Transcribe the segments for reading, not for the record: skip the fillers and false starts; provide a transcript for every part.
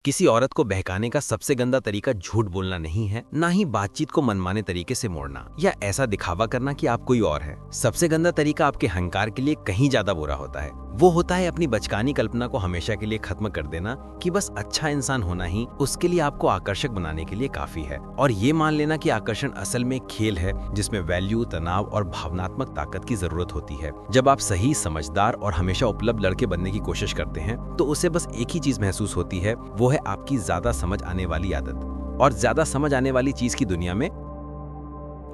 किसी औरत को बहकाने का सबसे गंदा तरीका झूठ बोलना नहीं है, ना ही बातचीत को मनमाने तरीके से मोड़ना या ऐसा दिखावा करना कि आप कोई और है। सबसे गंदा तरीका आपके अहंकार के लिए कहीं ज्यादा बुरा होता है। वो होता है अपनी बचकानी कल्पना को हमेशा के लिए खत्म कर देना कि बस अच्छा इंसान होना ही उसके लिए आपको आकर्षक बनाने के लिए काफी है, और ये मान लेना कि आकर्षण असल में एक खेल है जिसमें वैल्यू, तनाव और भावनात्मक ताकत की जरूरत होती है। जब आप सही, समझदार और हमेशा उपलब्ध लड़के बनने की कोशिश करते हैं तो उसे बस एक ही चीज महसूस होती है, वो है आपकी ज्यादा समझ आने वाली आदत। और ज्यादा समझ आने वाली चीज की दुनिया में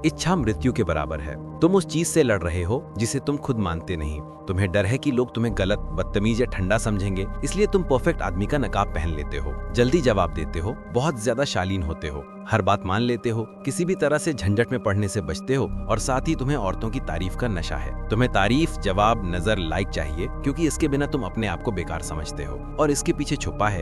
इच्छा मृत्यु के बराबर है। तुम उस चीज से लड़ रहे हो जिसे तुम खुद मानते नहीं। तुम्हें डर है कि लोग तुम्हें गलत, बदतमीज या ठंडा समझेंगे, इसलिए तुम परफेक्ट आदमी का नकाब पहन लेते हो, जल्दी जवाब देते हो, बहुत ज्यादा शालीन होते हो, हर बात मान लेते हो, किसी भी तरह से झंझट में पड़ने से बचते हो, और साथ ही तुम्हें औरतों की तारीफ का नशा है। तुम्हें तारीफ, जवाब, नजर, लाइक चाहिए, क्योंकि इसके बिना तुम अपने आप को बेकार समझते हो। और इसके पीछे छुपा है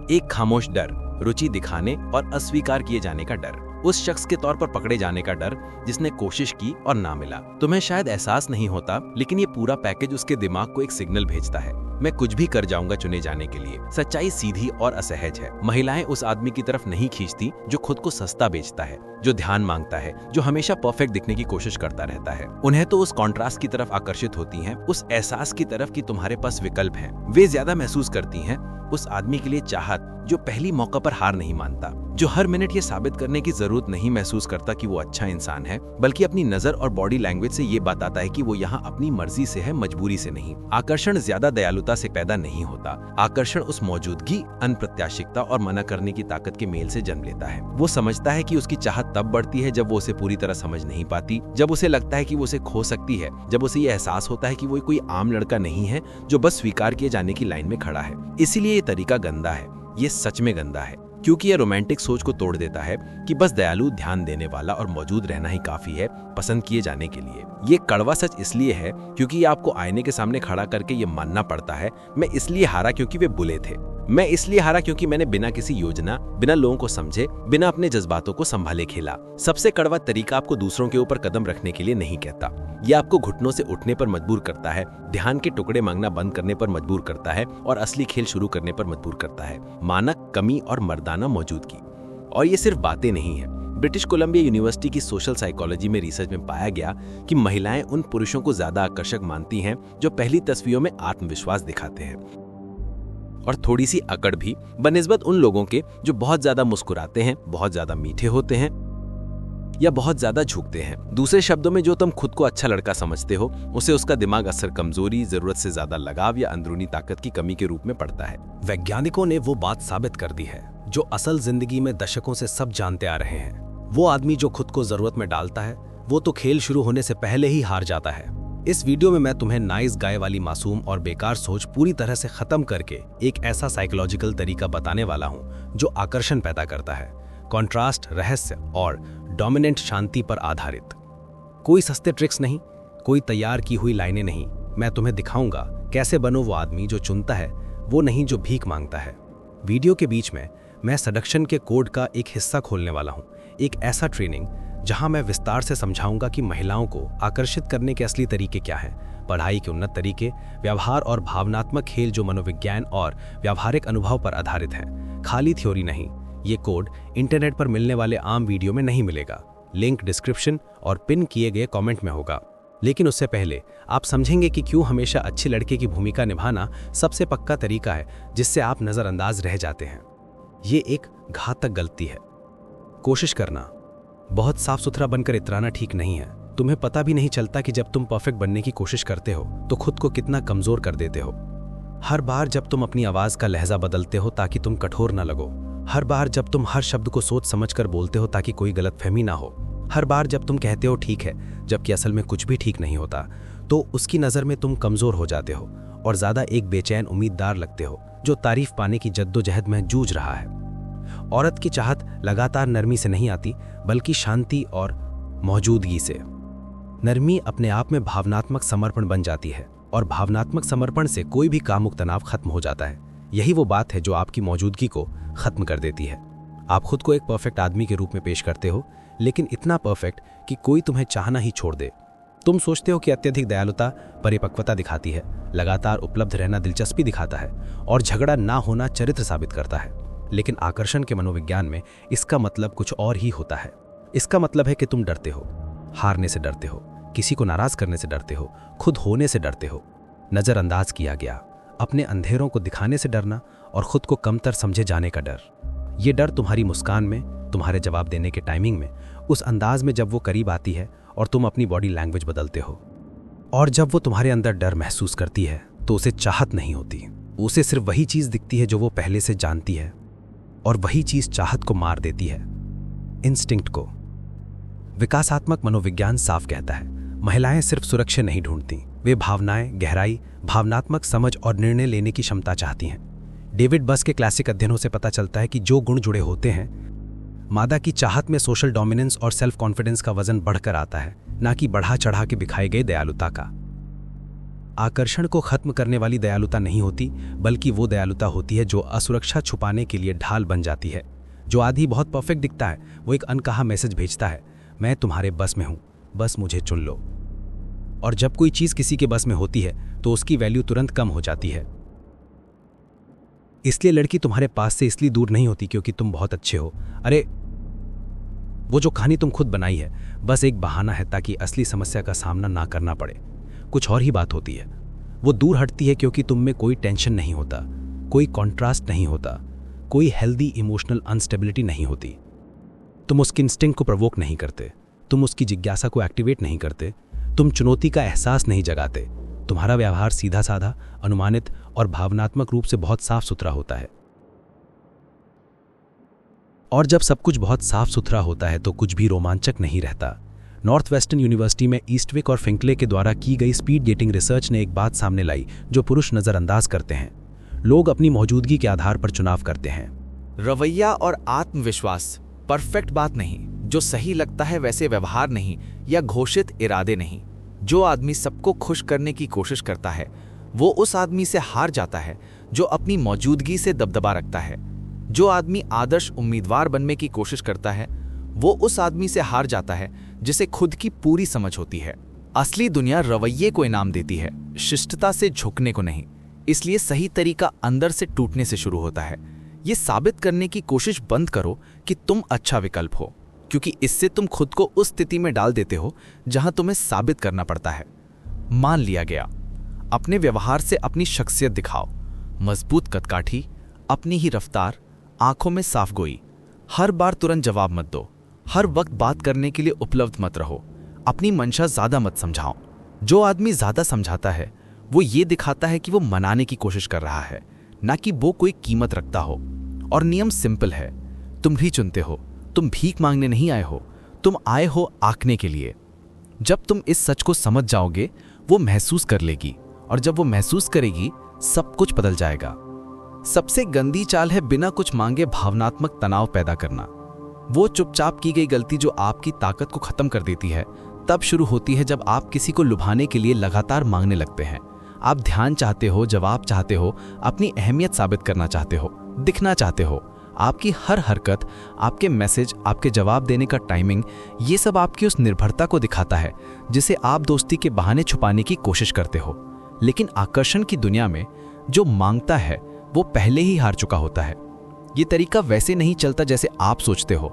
एक खामोश डर, रुचि दिखाने और अस्वीकार किए जाने का डर, उस शख्स के तौर पर पकड़े जाने का डर जिसने कोशिश की और ना मिला। तुम्हें शायद एहसास नहीं होता, लेकिन ये पूरा पैकेज उसके दिमाग को एक सिग्नल भेजता है, मैं कुछ भी कर जाऊंगा चुने जाने के लिए। सच्चाई सीधी और असहज है। महिलाएं उस आदमी की तरफ नहीं खींचती जो खुद को सस्ता बेचता है, जो ध्यान मांगता है, जो हमेशा परफेक्ट दिखने की कोशिश करता रहता है। उन्हें तो उस कॉन्ट्रास्ट की तरफ आकर्षित होती हैं, उस एहसास की तरफ कि तुम्हारे पास विकल्प है। वे ज्यादा महसूस करती हैं उस आदमी के लिए चाहत जो पहली मौका पर हार नहीं मानता, जो हर मिनट ये साबित करने की जरूरत नहीं महसूस करता कि वो अच्छा इंसान है, बल्कि अपनी नजर और बॉडी लैंग्वेज से ये बताता है कि वो यहाँ अपनी मर्जी से है, मजबूरी से नहीं। आकर्षण ज्यादा दयालुता से पैदा नहीं होता। आकर्षण उस मौजूदगी, अनप्रत्याशितता और मना करने की ताकत के मेल से जन्म लेता है। वो समझता है कि उसकी चाहत तब बढ़ती है जब वो उसे पूरी तरह समझ नहीं पाती, जब उसे लगता है कि वो उसे खो सकती है, जब उसे ये एहसास होता है कि वो कोई आम लड़का नहीं है जो बस स्वीकार किए जाने की लाइन में खड़ा है। इसीलिए ये तरीका गंदा है। ये सच में गंदा है, क्योंकि यह रोमांटिक सोच को तोड़ देता है कि बस दयालु, ध्यान देने वाला और मौजूद रहना ही काफी है पसंद किए जाने के लिए। ये कड़वा सच इसलिए है क्योंकि ये आपको आईने के सामने खड़ा करके ये मानना पड़ता है, मैं इसलिए हारा क्योंकि वे बुले थे, मैं इसलिए हारा क्योंकि मैंने बिना किसी योजना, बिना लोगों को समझे, बिना अपने जज्बातों को संभाले खेला। सबसे कड़वा तरीका आपको दूसरों के ऊपर कदम रखने के लिए नहीं कहता। ये आपको घुटनों से उठने पर मजबूर करता है, ध्यान के टुकड़े मांगना बंद करने पर मजबूर करता है और असली खेल शुरू करने पर मजबूर करता है, मानक, कमी और मर्दाना मौजूदगी। और ये सिर्फ बातें नहीं है। ब्रिटिश कोलंबिया यूनिवर्सिटी की सोशल साइकोलॉजी में रिसर्च में पाया गया कि महिलाएं उन पुरुषों को ज्यादा आकर्षक मानती हैं जो पहली तस्वीरों में आत्मविश्वास दिखाते हैं, और थोड़ी सी अकड़ भी, बनिस्बत उन लोगों के जो बहुत ज्यादा मुस्कुराते हैं, बहुत ज्यादा मीठे होते हैं या बहुत ज्यादा झुकते हैं। दूसरे शब्दों में, जो तुम खुद को अच्छा लड़का समझते हो, उसे उसका दिमाग अक्सर कमजोरी, जरूरत से ज्यादा लगाव या अंदरूनी ताकत की कमी के रूप में पड़ता है। वैज्ञानिकों ने वो बात साबित कर दी है जो असल जिंदगी में दशकों से सब जानते आ रहे हैं। वो आदमी जो खुद को जरूरत में डालता है, वो तो खेल शुरू होने से पहले ही हार जाता है। इस वीडियो में मैं तुम्हें नाइस गाय वाली मासूम और बेकार सोच पूरी तरह से खत्म करके एक ऐसा साइकोलॉजिकल तरीका बताने वाला हूं जो आकर्षण पैदा करता है, कॉन्ट्रास्ट, रहस्य और डोमिनेंट शांति पर आधारित। कोई सस्ते ट्रिक्स नहीं, कोई तैयार की हुई लाइनें नहीं। मैं तुम्हें दिखाऊंगा कैसे बनो वो आदमी जो चुनता है, वो नहीं जो भीख मांगता है। वीडियो के बीच में मैं सडक्शन के कोड का एक हिस्सा खोलने वाला हूं, एक ऐसा ट्रेनिंग जहां मैं विस्तार से समझाऊंगा कि महिलाओं को आकर्षित करने के असली तरीके क्या हैं, पढ़ाई के उन्नत तरीके, व्यवहार और भावनात्मक खेल जो मनोविज्ञान और व्यावहारिक अनुभव पर आधारित हैं, खाली थ्योरी नहीं। ये कोड इंटरनेट पर मिलने वाले आम वीडियो में नहीं मिलेगा। लिंक डिस्क्रिप्शन और पिन किए गए कमेंट में होगा। लेकिन उससे पहले आप समझेंगे कि क्यों हमेशा अच्छे लड़के की भूमिका निभाना सबसे पक्का तरीका है जिससे आप नजरअंदाज रह जाते हैं। ये एक घातक गलती है। कोशिश करना, बहुत साफ सुथरा बनकर इतराना ठीक नहीं है। तुम्हें पता भी नहीं चलता कि जब तुम परफेक्ट बनने की कोशिश करते हो तो खुद को कितना कमजोर कर देते हो। हर बार जब तुम अपनी आवाज का लहजा बदलते हो ताकि तुम कठोर ना लगो, हर बार जब तुम हर शब्द को सोच समझकर बोलते हो ताकि कोई गलतफहमी ना हो, हर बार जब तुम कहते हो ठीक है जबकि असल में कुछ भी ठीक नहीं होता, तो उसकी नजर में तुम कमजोर हो जाते हो और ज्यादा एक बेचैन उम्मीदवार लगते हो जो तारीफ पाने की जद्दोजहद में जूझ रहा है। औरत की चाहत लगातार नरमी से नहीं आती, बल्कि शांति और मौजूदगी से। नरमी अपने आप में भावनात्मक समर्पण बन जाती है, और भावनात्मक समर्पण से कोई भी कामुक तनाव खत्म हो जाता है। यही वो बात है जो आपकी मौजूदगी को खत्म कर देती है। आप खुद को एक परफेक्ट आदमी के रूप में पेश करते हो, लेकिन इतना परफेक्ट कि कोई तुम्हें चाहना ही छोड़ दे। तुम सोचते हो कि अत्यधिक दयालुता परिपक्वता दिखाती है, लगातार उपलब्ध रहना दिलचस्पी दिखाता है और झगड़ा ना होना चरित्र साबित करता है। लेकिन आकर्षण के मनोविज्ञान में इसका मतलब कुछ और ही होता है। इसका मतलब है कि तुम डरते हो, हारने से डरते हो, किसी को नाराज करने से डरते हो, खुद होने से डरते हो। नजरअंदाज किया गया, अपने अंधेरों को दिखाने से डरना और खुद को कमतर समझे जाने का डर। ये डर तुम्हारी मुस्कान में, तुम्हारे जवाब देने के टाइमिंग में, उस अंदाज में जब वो करीब आती है और तुम अपनी बॉडी लैंग्वेज बदलते हो। और जब वो तुम्हारे अंदर डर महसूस करती है तो उसे चाहत नहीं होती, उसे सिर्फ वही चीज दिखती है जो वो पहले से जानती है, और वही चीज चाहत को मार देती है, इंस्टिंक्ट को। विकासात्मक मनोविज्ञान साफ कहता है, महिलाएं सिर्फ सुरक्षा नहीं ढूंढती, वे भावनाएं, गहराई, भावनात्मक समझ और निर्णय लेने की क्षमता चाहती हैं। डेविड बस के क्लासिक अध्ययनों से पता चलता है कि जो गुण जुड़े होते हैं मादा की चाहत में, सोशल डोमिनेंस और सेल्फ कॉन्फिडेंस का वजन बढ़कर आता है, ना कि बढ़ा चढ़ा के दिखाई गई दयालुता का। आकर्षण को खत्म करने वाली दयालुता नहीं होती, बल्कि वो दयालुता होती है जो असुरक्षा छुपाने के लिए ढाल बन जाती है। जो आदि बहुत परफेक्ट दिखता है, वो एक अनकहा मैसेज भेजता है, मैं तुम्हारे बस में हूं, बस मुझे चुन लो। और जब कोई चीज किसी के बस में होती है तो उसकी वैल्यू तुरंत कम हो जाती है। इसलिए लड़की तुम्हारे पास से इसलिए दूर नहीं होती क्योंकि तुम बहुत अच्छे हो। अरे, वो जो कहानी तुम खुद बनाई है बस एक बहाना है ताकि असली समस्या का सामना ना करना पड़े। कुछ और ही बात होती है। वो दूर हटती है क्योंकि तुम में कोई टेंशन नहीं होता, कोई कॉन्ट्रास्ट नहीं होता, कोई हेल्दी इमोशनल अनस्टेबिलिटी नहीं होती। तुम उसकी इंस्टिंक्ट को प्रवोक नहीं करते, तुम उसकी जिज्ञासा को एक्टिवेट नहीं करते, तुम चुनौती का एहसास नहीं जगाते। तुम्हारा व्यवहार सीधा साधा, अनुमानित और भावनात्मक रूप से बहुत साफ सुथरा होता है। और जब सब कुछ बहुत साफ सुथरा होता है तो कुछ भी रोमांचक नहीं रहता। नॉर्थ वेस्टर्न यूनिवर्सिटी में ईस्टविक और फिंकले के द्वारा की गई स्पीड डेटिंग रिसर्च ने एक बात सामने लाई जो पुरुष नजरअंदाज करते हैं। लोग अपनी मौजूदगी के आधार पर चुनाव करते हैं। रवैया और आत्मविश्वास परफेक्ट बात नहीं, जो सही लगता है वैसे व्यवहार नहीं, या घोषित इरादे नहीं। जो आदमी सबको खुश करने की कोशिश करता है वो उस आदमी से हार जाता है जो अपनी मौजूदगी से दबदबा रखता है। जो आदमी आदर्श उम्मीदवार बनने की कोशिश करता है वो उस आदमी से हार जाता है जिसे खुद की पूरी समझ होती है। असली दुनिया रवैये को इनाम देती है, शिष्टता से झुकने को नहीं। इसलिए सही तरीका अंदर से टूटने से शुरू होता है। ये साबित करने की कोशिश बंद करो कि तुम अच्छा विकल्प हो, क्योंकि इससे तुम खुद को उस स्थिति में डाल देते हो जहां तुम्हें साबित करना पड़ता है। मान लिया गया। अपने व्यवहार से अपनी शख्सियत दिखाओ। मजबूत कदकाठी, अपनी ही रफ्तार, आंखों में साफ गोई। हर बार तुरंत जवाब मत दो, हर वक्त बात करने के लिए उपलब्ध मत रहो। अपनी मंशा ज्यादा मत समझाओ। जो आदमी ज्यादा समझाता है वो ये दिखाता है कि वो मनाने की कोशिश कर रहा है, ना कि वो कोई कीमत रखता हो। और नियम सिंपल है, तुम भी चुनते हो। तुम भीख मांगने नहीं आए हो, तुम आए हो आंकने के लिए। जब तुम इस सच को समझ जाओगे वो महसूस कर लेगी, और जब वो महसूस करेगी सब कुछ बदल जाएगा। सबसे गंदी चाल है बिना कुछ मांगे भावनात्मक तनाव पैदा करना। वो चुपचाप की गई गलती जो आपकी ताकत को खत्म कर देती है तब शुरू होती है जब आप किसी को लुभाने के लिए लगातार मांगने लगते हैं। आप ध्यान चाहते हो, जवाब चाहते हो, अपनी अहमियत साबित करना चाहते हो, दिखना चाहते हो। आपकी हर हरकत, आपके मैसेज, आपके जवाब देने का टाइमिंग, ये सब आपकी उस निर्भरता को दिखाता है जिसे आप दोस्ती के बहाने छुपाने की कोशिश करते हो। लेकिन आकर्षण की दुनिया में जो मांगता है वो पहले ही हार चुका होता है। ये तरीका वैसे नहीं चलता जैसे आप सोचते हो।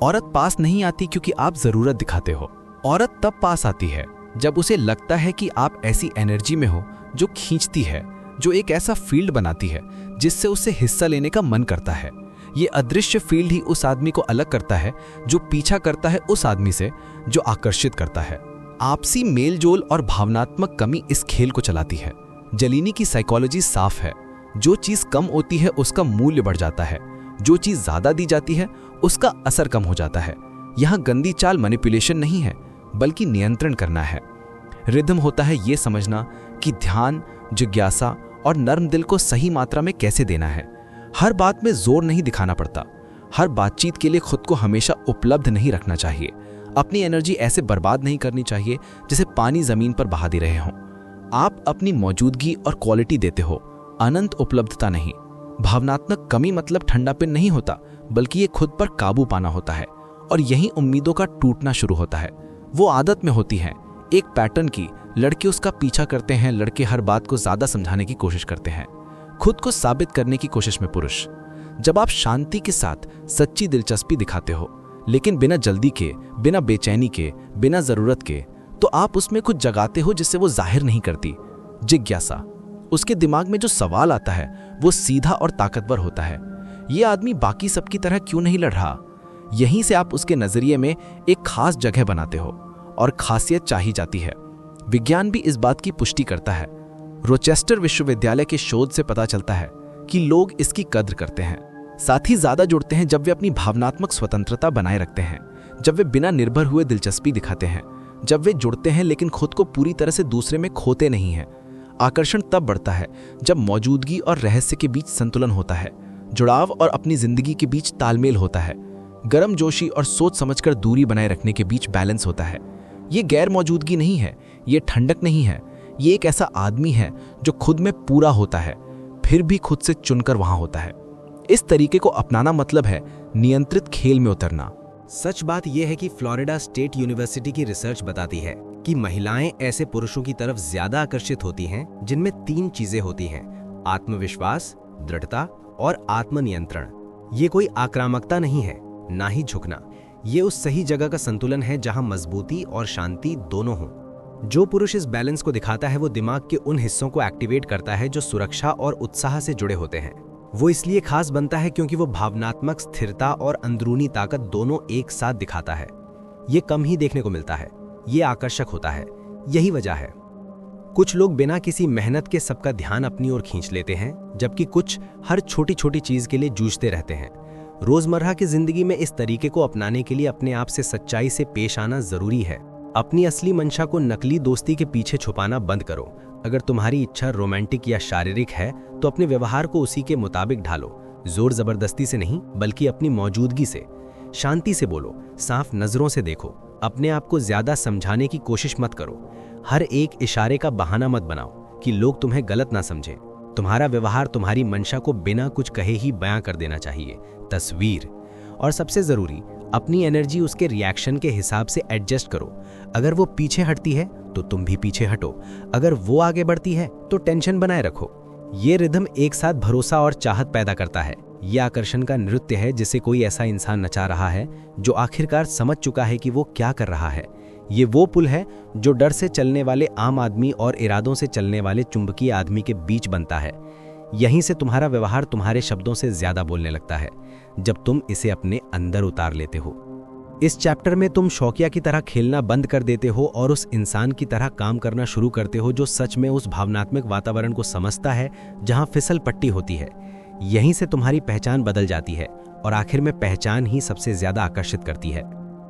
औरत पास नहीं आती क्योंकि आप जरूरत दिखाते हो। औरत तब पास आती है जब उसे लगता है कि आप ऐसी एनर्जी में हो जो खींचती है, जो एक ऐसा फील्ड बनाती है जिससे उसे हिस्सा लेने का मन करता है। ये अदृश्य फील्ड ही उस आदमी को अलग करता है जो पीछा करता है उस आदमी से जो आकर्षित करता है। आपसी मेलजोल और भावनात्मक कमी इस खेल को चलाती है। जलीनी की साइकोलॉजी साफ है। जो चीज कम होती है उसका मूल्य बढ़ जाता है, जो चीज ज्यादा दी जाती है उसका असर कम हो जाता है। यहां गंदी चाल मैनिपुलेशन नहीं है बल्कि नियंत्रण करना है। रिदम होता है ये समझना कि ध्यान, जिज्ञासा और नर्म दिल को सही मात्रा में कैसे देना है। हर बात में जोर नहीं दिखाना पड़ता। हर बातचीत के लिए खुद को हमेशा उपलब्ध नहीं रखना चाहिए। अपनी एनर्जी ऐसे बर्बाद नहीं करनी चाहिए जैसे पानी जमीन पर बहा दे रहे हों। आप अपनी मौजूदगी और क्वालिटी देते हो, अनंत उपलब्धता नहीं। भावनात्मक कमी मतलब ठंडापन नहीं होता, बल्कि ये खुद पर काबू पाना होता है। और यही उम्मीदों का टूटना शुरू होता है। वो आदत में होती हैं, एक पैटर्न की। लड़के उसका पीछा करते हैं, लड़के हर बात को ज्यादा समझाने की कोशिश करते हैं, खुद को साबित करने की कोशिश में पुरुष। जब आप शांति के साथ सच्ची दिलचस्पी दिखाते हो, लेकिन बिना जल्दी के, बिना बेचैनी के, बिना जरूरत के, तो आप उसमें कुछ जगाते हो जिससे वो जाहिर नहीं करती। जिज्ञासा। उसके दिमाग में जो सवाल आता है वो सीधा और ताकतवर होता है। ये आदमी बाकी सबकी तरह क्यों नहीं लड़ रहा? यहीं से आप उसके नजरिए में एक खास जगह बनाते हो और खासियत चाही जाती है। विज्ञान भी इस बात की पुष्टि करता है। रोचेस्टर विश्वविद्यालय के शोध से पता चलता है कि लोग इसकी कद्र करते हैं, साथ ही ज्यादा जुड़ते हैं जब वे अपनी भावनात्मक स्वतंत्रता बनाए रखते हैं, जब वे बिना निर्भर हुए दिलचस्पी दिखाते हैं, जब वे जुड़ते हैं लेकिन खुद को पूरी तरह से दूसरे में खोते नहीं हैं। आकर्षण तब बढ़ता है जब मौजूदगी और रहस्य के बीच संतुलन होता है, जुड़ाव और अपनी जिंदगी के बीच तालमेल होता है, गर्मजोशी और सोच समझकर दूरी बनाए रखने के बीच बैलेंस होता है। ये गैर मौजूदगी नहीं है, ये ठंडक नहीं है, ये एक ऐसा आदमी है जो खुद में पूरा होता है, फिर भी खुद से चुनकर वहां होता है। इस तरीके को अपनाना मतलब है नियंत्रित खेल में उतरना। सच बात यह है कि फ्लोरिडा स्टेट यूनिवर्सिटी की रिसर्च बताती है कि महिलाएं ऐसे पुरुषों की तरफ ज्यादा आकर्षित होती हैं जिनमें 3 चीजें होती हैं: आत्मविश्वास, दृढ़ता और आत्मनियंत्रण। ये कोई आक्रामकता नहीं है, ना ही झुकना। ये उस सही जगह का संतुलन है जहां मजबूती और शांति दोनों हों। जो पुरुष इस बैलेंस को दिखाता है वो दिमाग के उन हिस्सों को एक्टिवेट करता है जो सुरक्षा और उत्साह से जुड़े होते हैं। वो इसलिए खास बनता है क्योंकि वो भावनात्मक स्थिरता और अंदरूनी ताकत दोनों एक साथ दिखाता है। ये कम ही देखने को मिलता है, ये आकर्षक होता है। यही वजह है कुछ लोग बिना किसी मेहनत के सबका ध्यान अपनी ओर खींच लेते हैं, जबकि कुछ हर छोटी छोटी चीज के लिए जूझते रहते हैं। रोजमर्रा की जिंदगी में इस तरीके को अपनाने के लिए अपने आप से सच्चाई से पेश आना जरूरी है। अपनी असली मंशा को नकली दोस्ती के पीछे छुपाना बंद करो। अगर तुम्हारी इच्छा रोमांटिक या शारीरिक है तो अपने व्यवहार को उसी के मुताबिक ढालो। जोर जबरदस्ती से नहीं, बल्कि अपनी मौजूदगी से। शांति से बोलो, साफ नजरों से देखो, अपने आप को ज्यादा समझाने की कोशिश मत करो। हर एक इशारे का बहाना मत बनाओ कि लोग तुम्हें गलत ना समझें। तुम्हारा व्यवहार तुम्हारी मंशा को बिना कुछ कहे ही बयां कर देना चाहिए। तस्वीर। और सबसे जरूरी, अपनी एनर्जी उसके रिएक्शन के हिसाब से एडजस्ट करो। अगर वो पीछे हटती है तो तुम भी पीछे हटो, अगर वो आगे बढ़ती है तो टेंशन बनाए रखो। ये रिदम एक साथ भरोसा और चाहत पैदा करता है। ये आकर्षण का नृत्य है जिसे कोई ऐसा इंसान नचा रहा है जो आखिरकार समझ चुका है कि वो क्या कर रहा है। ये वो पुल है जो डर से चलने वाले आम आदमी और इरादों से चलने वाले चुंबकीय आदमी के बीच बनता है। यहीं से तुम्हारा व्यवहार तुम्हारे शब्दों से ज्यादा बोलने लगता है, जब तुम इसे अपने अंदर उतार लेते हो। इस चैप्टर में तुम शौकिया की तरह खेलना बंद कर देते हो और उस इंसान की तरह काम करना शुरू करते हो जो सच में उस भावनात्मक वातावरण को समझता है जहां फिसल पट्टी होती है। यहीं से तुम्हारी पहचान बदल जाती है और आखिर में पहचान ही सबसे ज्यादा आकर्षित करती है।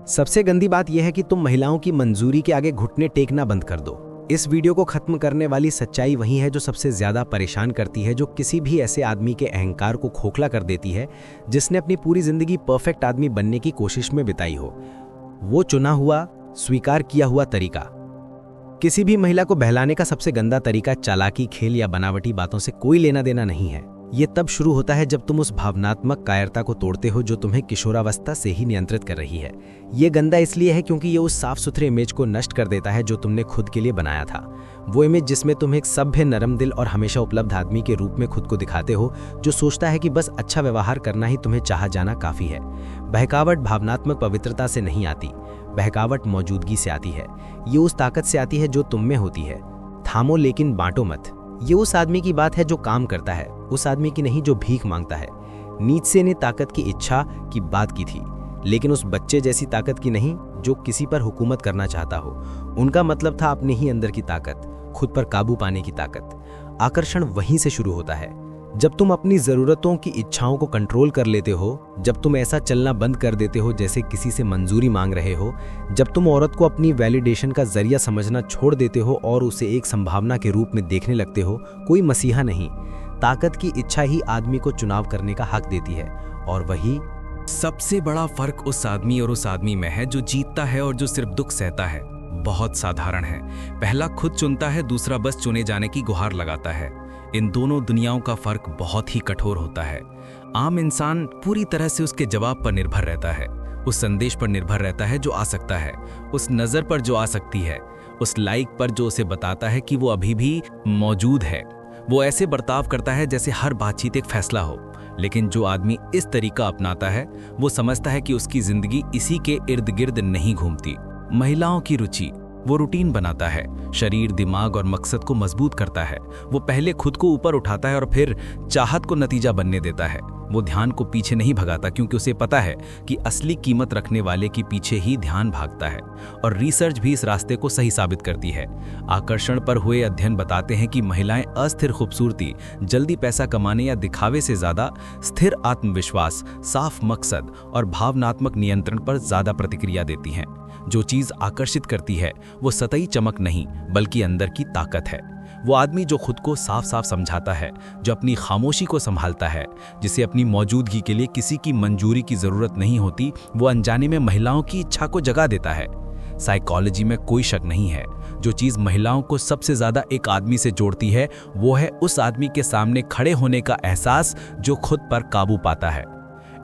सबसे गंदी बात यह है कि तुम महिलाओं की मंजूरी के आगे घुटने टेकना बंद कर दो। इस वीडियो को खत्म करने वाली सच्चाई वही है जो सबसे ज्यादा परेशान करती है, जो किसी भी ऐसे आदमी के अहंकार को खोखला कर देती है जिसने अपनी पूरी जिंदगी परफेक्ट आदमी बनने की कोशिश में बिताई हो। वो चुना हुआ, स्वीकार किया हुआ तरीका। किसी भी महिला को बहलाने का सबसे गंदा तरीका चालाकी, खेल या बनावटी बातों से कोई लेना देना नहीं है। ये तब शुरू होता है जब तुम उस भावनात्मक कायरता को तोड़ते हो जो तुम्हें किशोरावस्था से ही नियंत्रित कर रही है। ये गंदा इसलिए है क्योंकि ये उस साफ सुथरे इमेज को नष्ट कर देता है जो तुमने खुद के लिए बनाया था। वो इमेज जिसमें तुम एक सभ्य, नरम दिल और हमेशा उपलब्ध आदमी के रूप में खुद को दिखाते हो, जो सोचता है कि बस अच्छा व्यवहार करना ही तुम्हें चाहा जाना काफी है। बहकावट भावनात्मक पवित्रता से नहीं आती, बहकावट मौजूदगी से आती है। ये उस ताकत से आती है जो तुम में होती है। थामो लेकिन बांटो मत। ये उस आदमी की बात है जो काम करता है, उस आदमी की नहीं जो भीख मांगता है। नीत्शे ने ताकत की इच्छा की बात की थी, लेकिन उस बच्चे जैसी ताकत की नहीं जो किसी पर हुकूमत करना चाहता हो। उनका मतलब था अपने ही अंदर की ताकत, खुद पर काबू पाने की ताकत। आकर्षण वहीं से शुरू होता है, जब तुम अपनी जरूरतों की इच्छाओं को कंट्रोल कर लेते हो, जब तुम ऐसा चलना बंद कर देते हो जैसे किसी से मंजूरी मांग रहे हो, जब तुम औरत को अपनी वैलिडेशन का जरिया समझना छोड़ देते हो और उसे एक संभावना के रूप में देखने लगते हो, कोई मसीहा नहीं। ताकत की इच्छा ही आदमी को चुनाव करने का हक देती है, और वही सबसे बड़ा फर्क उस आदमी और उस आदमी में है जो जीतता है और जो सिर्फ दुख सहता है। बहुत साधारण है। पहला खुद चुनता है, दूसरा बस चुने जाने की गुहार लगाता है। इन दोनों दुनियाओं का फर्क बहुत ही कठोर होता है। आम इंसान पूरी तरह से उसके जवाब पर निर्भर रहता है, उस संदेश पर निर्भर रहता है जो आ सकता है, उस नजर पर जो आ सकती है, उस लाइक पर जो उसे बताता है कि वो अभी भी मौजूद है। वो ऐसे बर्ताव करता है जैसे हर बातचीत एक फैसला हो। लेकिन जो आदमी इस तरीका अपनाता है वो समझता है कि उसकी जिंदगी इसी के इर्द गिर्द नहीं घूमती। महिलाओं की रुचि, वो रूटीन बनाता है, शरीर, दिमाग और मकसद को मजबूत करता है। वो पहले खुद को ऊपर उठाता है और फिर चाहत को नतीजा बनने देता है। वो ध्यान को पीछे नहीं भगाता क्योंकि उसे पता है कि असली कीमत रखने वाले के पीछे ही ध्यान भागता है। और रिसर्च भी इस रास्ते को सही साबित करती है। आकर्षण पर हुए अध्ययन बताते हैं कि महिलाएं अस्थिर खूबसूरती, जल्दी पैसा कमाने या दिखावे से ज्यादा स्थिर आत्मविश्वास, साफ मकसद और भावनात्मक नियंत्रण पर ज्यादा प्रतिक्रिया देती हैं। जो चीज आकर्षित करती है वो सतही चमक नहीं बल्कि अंदर की ताकत है। वो आदमी जो खुद को साफ साफ समझाता है, जो अपनी खामोशी को संभालता है, जिसे अपनी मौजूदगी के लिए किसी की मंजूरी की जरूरत नहीं होती, वो अनजाने में महिलाओं की इच्छा को जगा देता है। साइकोलॉजी में कोई शक नहीं है, जो चीज महिलाओं को सबसे ज्यादा एक आदमी से जोड़ती है वो है उस आदमी के सामने खड़े होने का एहसास जो खुद पर काबू पाता है।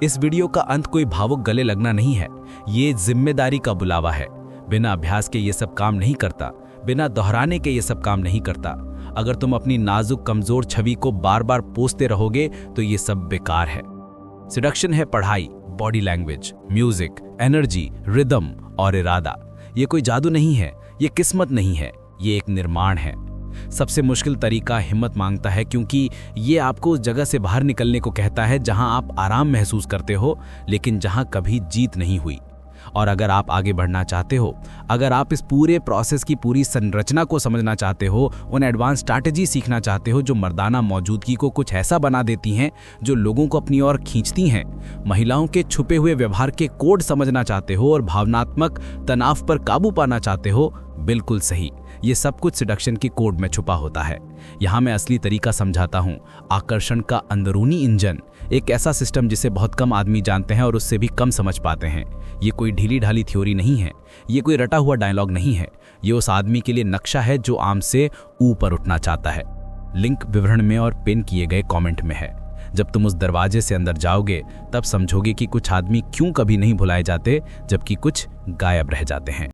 इस वीडियो का अंत कोई भावुक गले लगना नहीं है, ये जिम्मेदारी का बुलावा है। बिना अभ्यास के ये सब काम नहीं करता, बिना दोहराने के ये सब काम नहीं करता। अगर तुम अपनी नाजुक कमजोर छवि को बार बार पोसते रहोगे तो ये सब बेकार है। सिडक्शन है पढ़ाई, body language, music, energy, rhythm और इरादा। ये कोई जादू नहीं है, ये किस्मत नहीं है, ये एक निर्माण है। सबसे मुश्किल तरीका हिम्मत मांगता है क्योंकि ये आपको उस जगह से बाहर निकलने को कहता है जहां आप आराम महसूस करते हो लेकिन जहां कभी जीत नहीं हुई। और अगर आप आगे बढ़ना चाहते हो, अगर आप इस पूरे प्रोसेस की पूरी संरचना को समझना चाहते हो, उन एडवांस स्ट्रैटेजी सीखना चाहते हो जो मर्दाना मौजूदगी को कुछ ऐसा बना देती हैं जो लोगों को अपनी ओर खींचती हैं, महिलाओं के छुपे हुए व्यवहार के कोड समझना चाहते हो और भावनात्मक तनाव पर काबू पाना चाहते हो, बिल्कुल सही, ये सब कुछ सिडक्शन की कोड में छुपा होता है। यहाँ मैं असली तरीका समझाता हूँ, आकर्षण का अंदरूनी इंजन, एक ऐसा सिस्टम जिसे बहुत कम आदमी जानते हैं और उससे भी कम समझ पाते हैं। ये कोई ढीली ढाली थ्योरी नहीं है, ये कोई रटा हुआ डायलॉग नहीं है, ये उस आदमी के लिए नक्शा है जो आम से ऊपर उठना चाहता है। लिंक विवरण में और पिन किए गए कमेंट में है। जब तुम उस दरवाजे से अंदर जाओगे तब समझोगे कि कुछ आदमी क्यों कभी नहीं भुलाए जाते जबकि कुछ गायब रह जाते हैं।